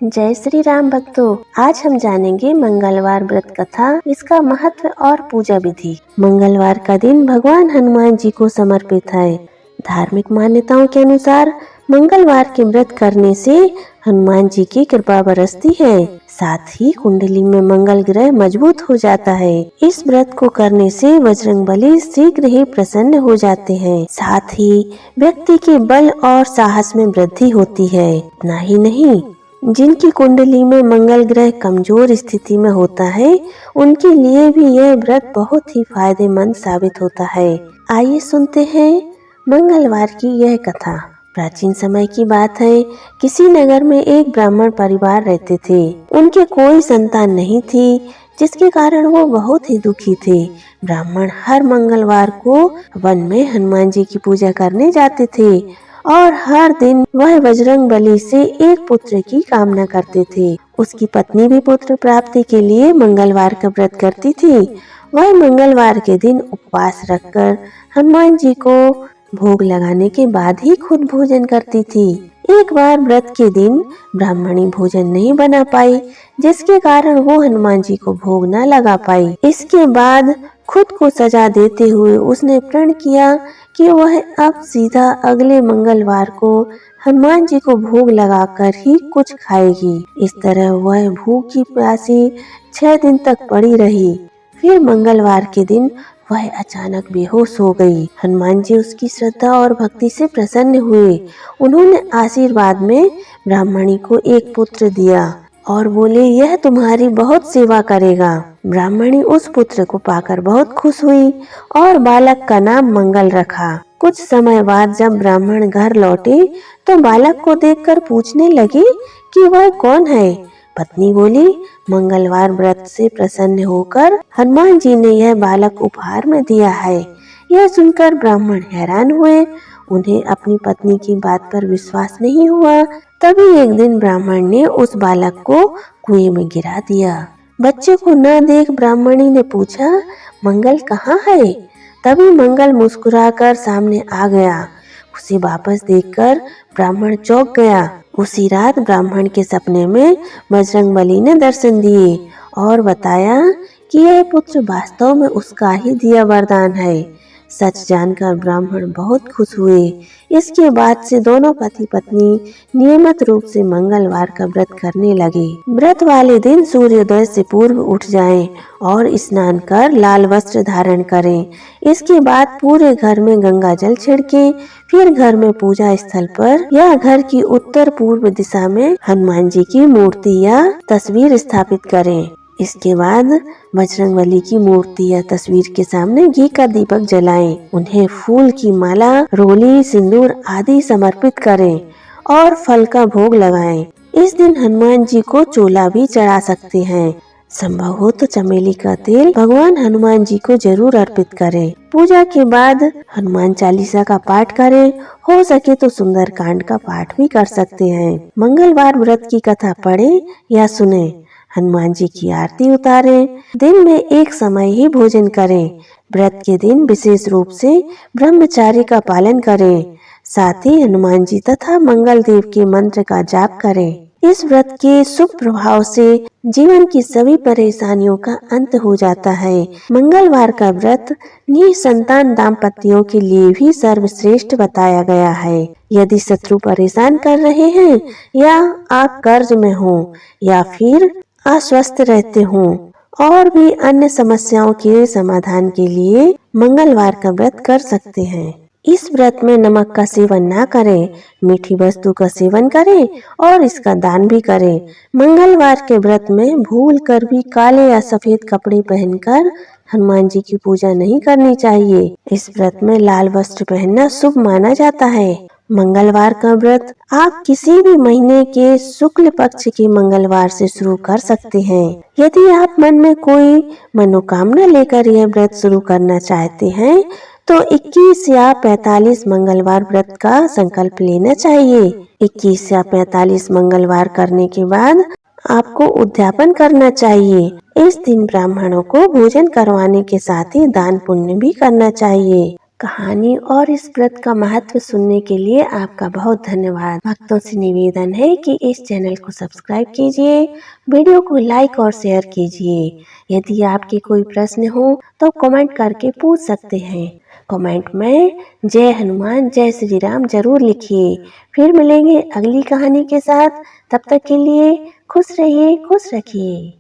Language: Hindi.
जय श्री राम भक्तों, आज हम जानेंगे मंगलवार व्रत कथा, इसका महत्व और पूजा विधि। मंगलवार का दिन भगवान हनुमान जी को समर्पित है। धार्मिक मान्यताओं के अनुसार मंगलवार के व्रत करने से हनुमान जी की कृपा बरसती है, साथ ही कुंडली में मंगल ग्रह मजबूत हो जाता है। इस व्रत को करने से बजरंगबली शीघ्र ही प्रसन्न हो जाते हैं, साथ ही व्यक्ति के बल और साहस में वृद्धि होती है। इतना ही नहीं, जिनकी कुंडली में मंगल ग्रह कमजोर स्थिति में होता है, उनके लिए भी यह व्रत बहुत ही फायदेमंद साबित होता है। आइए सुनते हैं मंगलवार की यह कथा। प्राचीन समय की बात है, किसी नगर में एक ब्राह्मण परिवार रहते थे। उनके कोई संतान नहीं थी, जिसके कारण वो बहुत ही दुखी थे। ब्राह्मण हर मंगलवार को वन में हनुमान जी की पूजा करने जाते थे और हर दिन वह बजरंगबली से एक पुत्र की कामना करते थे। उसकी पत्नी भी पुत्र प्राप्ति के लिए मंगलवार का व्रत करती थी। वह मंगलवार के दिन उपवास रखकर हनुमान जी को भोग लगाने के बाद ही खुद भोजन करती थी। एक बार व्रत के दिन ब्राह्मणी भोजन नहीं बना पाई, जिसके कारण वो हनुमान जी को भोग न लगा पाई। इसके बाद खुद को सजा देते हुए उसने प्रण किया कि वह अब सीधा अगले मंगलवार को हनुमान जी को भोग लगाकर ही कुछ खाएगी। इस तरह वह भूखी प्यासी 6 दिन तक पड़ी रही। फिर मंगलवार के दिन वह अचानक बेहोश हो गई। हनुमान जी उसकी श्रद्धा और भक्ति से प्रसन्न हुए। उन्होंने आशीर्वाद में ब्राह्मणी को एक पुत्र दिया और बोले, यह तुम्हारी बहुत सेवा करेगा। ब्राह्मणी उस पुत्र को पाकर बहुत खुश हुई और बालक का नाम मंगल रखा। कुछ समय बाद जब ब्राह्मण घर लौटे तो बालक को देखकर पूछने लगे कि वह कौन है। पत्नी बोली, मंगलवार व्रत से प्रसन्न होकर हनुमान जी ने यह बालक उपहार में दिया है। यह सुनकर ब्राह्मण हैरान हुए। उन्हें अपनी पत्नी की बात पर विश्वास नहीं हुआ। तभी एक दिन ब्राह्मण ने उस बालक को कुएं में गिरा दिया। बच्चे को न देख ब्राह्मणी ने पूछा, मंगल कहाँ है? तभी मंगल मुस्कुराकर सामने आ गया। उसे वापस देखकर ब्राह्मण चौंक गया। उसी रात ब्राह्मण के सपने में बजरंगबली ने दर्शन दिए और बताया कि यह पुत्र वास्तव में उसका ही दिया वरदान है। सच जानकर ब्राह्मण बहुत खुश हुए। इसके बाद से दोनों पति पत्नी नियमित रूप से मंगलवार का व्रत करने लगे। व्रत वाले दिन सूर्योदय से पूर्व उठ जाएं और स्नान कर लाल वस्त्र धारण करें। इसके बाद पूरे घर में गंगा जल छिड़के। फिर घर में पूजा स्थल पर या घर की उत्तर पूर्व दिशा में हनुमान जी की मूर्ति या तस्वीर स्थापित करें। इसके बाद बजरंगबली की मूर्ति या तस्वीर के सामने घी का दीपक जलाएं। उन्हें फूल की माला, रोली, सिंदूर आदि समर्पित करें और फल का भोग लगाएं। इस दिन हनुमान जी को चोला भी चढ़ा सकते हैं। संभव हो तो चमेली का तेल भगवान हनुमान जी को जरूर अर्पित करें। पूजा के बाद हनुमान चालीसा का पाठ करें। हो सके तो सुंदर कांड का पाठ भी कर सकते हैं। मंगलवार व्रत की कथा पढ़ें या सुने। हनुमान जी की आरती उतारें। दिन में एक समय ही भोजन करें। व्रत के दिन विशेष रूप से ब्रह्मचार्य का पालन करें। साथ ही हनुमान जी तथा मंगल देव के मंत्र का जाप करें। इस व्रत के शुभ प्रभाव से जीवन की सभी परेशानियों का अंत हो जाता है। मंगलवार का व्रत निसंतान दाम्पत्यों के लिए भी सर्वश्रेष्ठ बताया गया है। यदि शत्रु परेशान कर रहे हैं या आप कर्ज में हो या फिर अस्वस्थ रहते हो और भी अन्य समस्याओं के समाधान के लिए मंगलवार का व्रत कर सकते हैं। इस व्रत में नमक का सेवन ना करें, मीठी वस्तु का सेवन करें और इसका दान भी करें। मंगलवार के व्रत में भूल कर भी काले या सफेद कपड़े पहनकर हनुमान जी की पूजा नहीं करनी चाहिए। इस व्रत में लाल वस्त्र पहनना शुभ माना जाता है। मंगलवार का व्रत आप किसी भी महीने के शुक्ल पक्ष के मंगलवार से शुरू कर सकते हैं। यदि आप मन में कोई मनोकामना लेकर यह व्रत शुरू करना चाहते हैं तो 21 या 45 मंगलवार व्रत का संकल्प लेना चाहिए। 21 या 45 मंगलवार करने के बाद आपको उद्यापन करना चाहिए। इस दिन ब्राह्मणों को भोजन करवाने के साथ ही दान पुण्य भी करना चाहिए। कहानी और इस व्रत का महत्व सुनने के लिए आपका बहुत धन्यवाद। भक्तों से निवेदन है कि इस चैनल को सब्सक्राइब कीजिए, वीडियो को लाइक और शेयर कीजिए। यदि आपके कोई प्रश्न हो तो कमेंट करके पूछ सकते हैं। कमेंट में जय हनुमान जय श्री राम जरूर लिखिए। फिर मिलेंगे अगली कहानी के साथ। तब तक के लिए खुश रहिए, खुश रखिए।